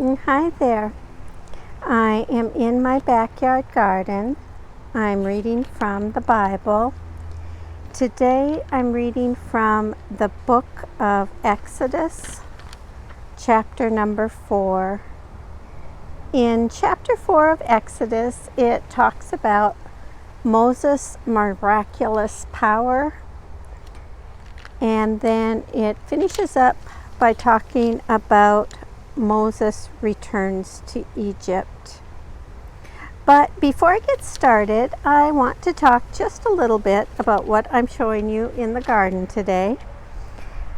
Hi there. I am in my backyard garden. I'm reading from the Bible. Today I'm reading from the book of Exodus, chapter number 4. In chapter 4 of Exodus, it talks about Moses' miraculous power, and then it finishes up by talking about Moses returns to Egypt. But before I get started, I want to talk just a little bit about what I'm showing you in the garden today.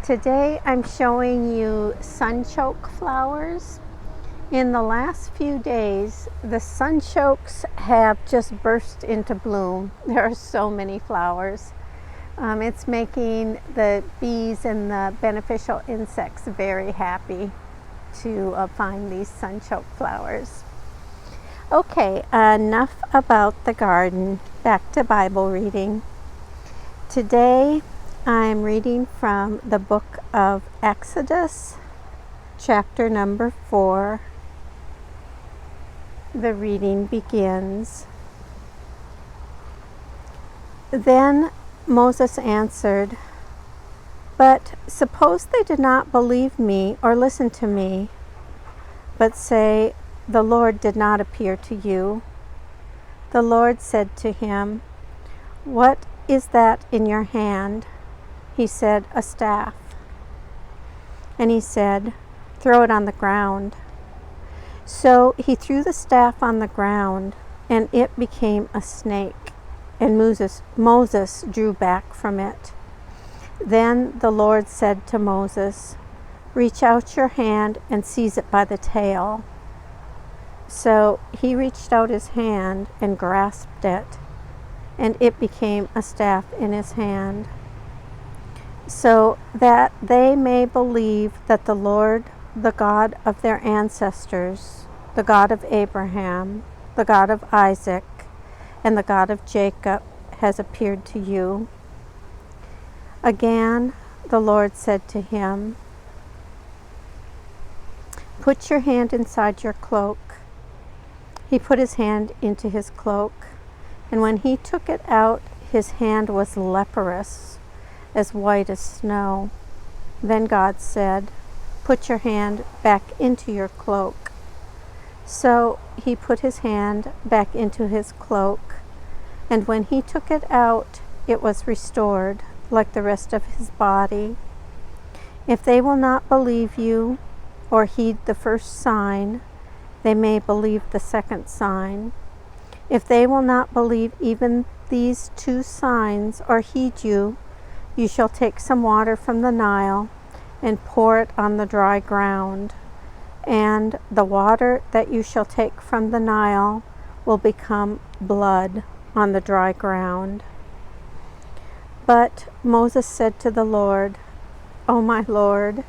Today I'm showing you sunchoke flowers. In the last few days, the sunchokes have just burst into bloom. There are so many flowers. It's making the bees and the beneficial insects very happy to find these sunchoke flowers. Okay, enough about the garden. Back to Bible reading. Today I'm reading from the book of Exodus, chapter number 4. The reading begins. Then Moses answered, "But suppose they did not believe me or listen to me, but say, 'The Lord did not appear to you.' The Lord said to him, 'What is that in your hand?' He said, 'A staff.' And he said, 'Throw it on the ground.' So he threw the staff on the ground, and it became a snake, and Moses drew back from it. Then the Lord said to Moses, 'Reach out your hand and seize it by the tail.' So he reached out his hand and grasped it, and it became a staff in his hand, so that they may believe that the Lord, the God of their ancestors, the God of Abraham, the God of Isaac, and the God of Jacob, has appeared to you." Again, the Lord said to him, "Put your hand inside your cloak." He put his hand into his cloak, and when he took it out, his hand was leprous, as white as snow. Then God said, "Put your hand back into your cloak." So he put his hand back into his cloak, and when he took it out, it was restored, like the rest of his body. If they will not believe you or heed the first sign, they may believe the second sign. If they will not believe even these 2 signs or heed you, you shall take some water from the Nile and pour it on the dry ground, and the water that you shall take from the Nile will become blood on the dry ground." But Moses said to the Lord, "O my Lord,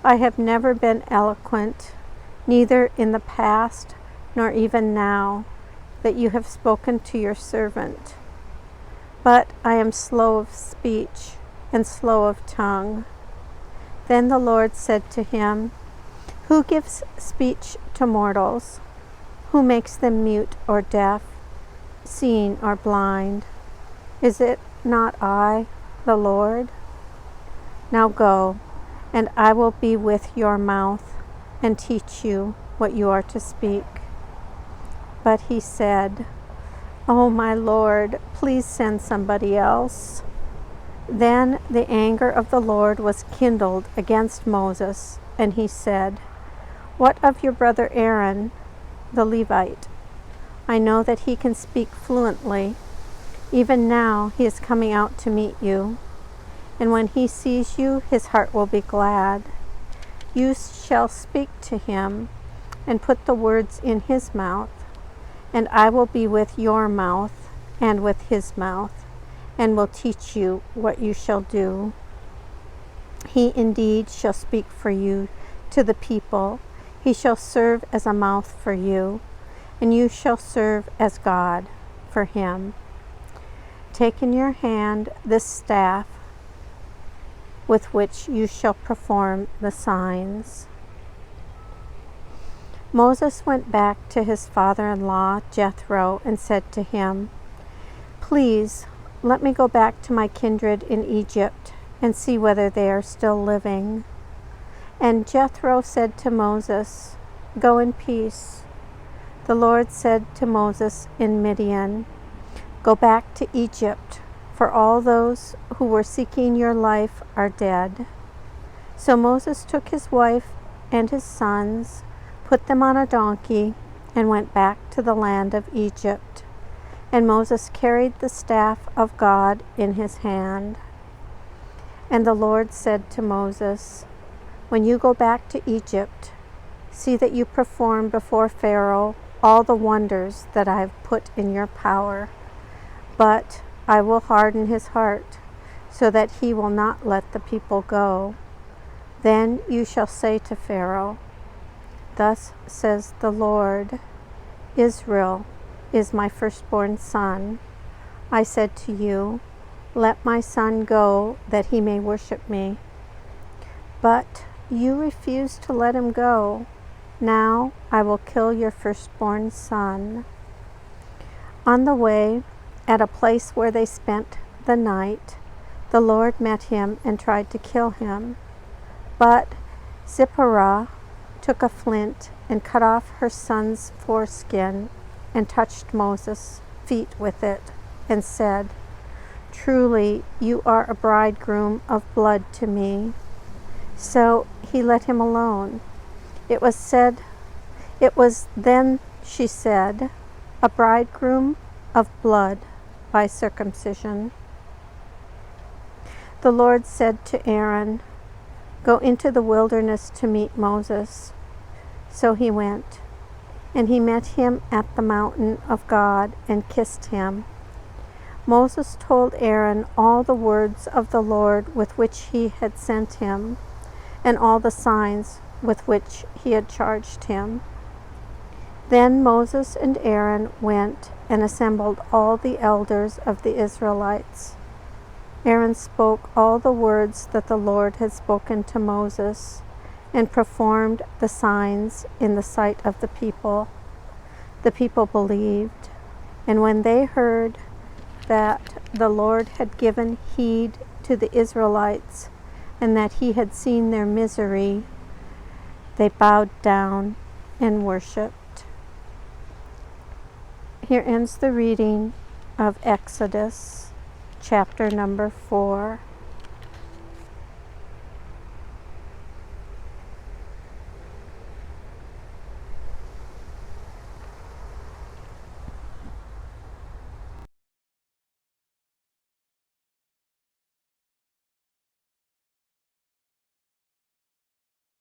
I have never been eloquent, neither in the past nor even now, that you have spoken to your servant. But I am slow of speech and slow of tongue." Then the Lord said to him, "Who gives speech to mortals? Who makes them mute or deaf, seeing or blind? Is it not I, the Lord? Now go, and I will be with your mouth and teach you what you are to speak." But he said, "Oh my Lord, please send somebody else." Then the anger of the Lord was kindled against Moses, and he said, "What of your brother Aaron, the Levite? I know that he can speak fluently. Even now he is coming out to meet you, and when he sees you, his heart will be glad. You shall speak to him and put the words in his mouth, and I will be with your mouth and with his mouth, and will teach you what you shall do. He indeed shall speak for you to the people. He shall serve as a mouth for you, and you shall serve as God for him. Take in your hand this staff with which you shall perform the signs." Moses went back to his father-in-law Jethro and said to him, "Please, let me go back to my kindred in Egypt and see whether they are still living." And Jethro said to Moses, "Go in peace." The Lord said to Moses in Midian, "Go back to Egypt, for all those who were seeking your life are dead." So Moses took his wife and his sons, put them on a donkey, and went back to the land of Egypt. And Moses carried the staff of God in his hand. And the Lord said to Moses, "When you go back to Egypt, see that you perform before Pharaoh all the wonders that I have put in your power. But I will harden his heart, so that he will not let the people go. Then you shall say to Pharaoh, 'Thus says the Lord, Israel is my firstborn son. I said to you, let my son go, that he may worship me. But you refused to let him go. Now I will kill your firstborn son.' On the way, at a place where they spent the night, the Lord met him and tried to kill him. But Zipporah took a flint and cut off her son's foreskin and touched Moses' feet with it and said, 'Truly you are a bridegroom of blood to me.' So he let him alone. It was then she said, 'A bridegroom of blood by circumcision.' The Lord said to Aaron, 'Go into the wilderness to meet Moses.' So he went, and he met him at the mountain of God and kissed him. Moses told Aaron all the words of the Lord with which he had sent him, and all the signs with which he had charged him. Then Moses and Aaron went and assembled all the elders of the Israelites. Aaron spoke all the words that the Lord had spoken to Moses, and performed the signs in the sight of the people. The people believed, and when they heard that the Lord had given heed to the Israelites, and that he had seen their misery, they bowed down and worshipped. Here ends the reading of Exodus, chapter number 4.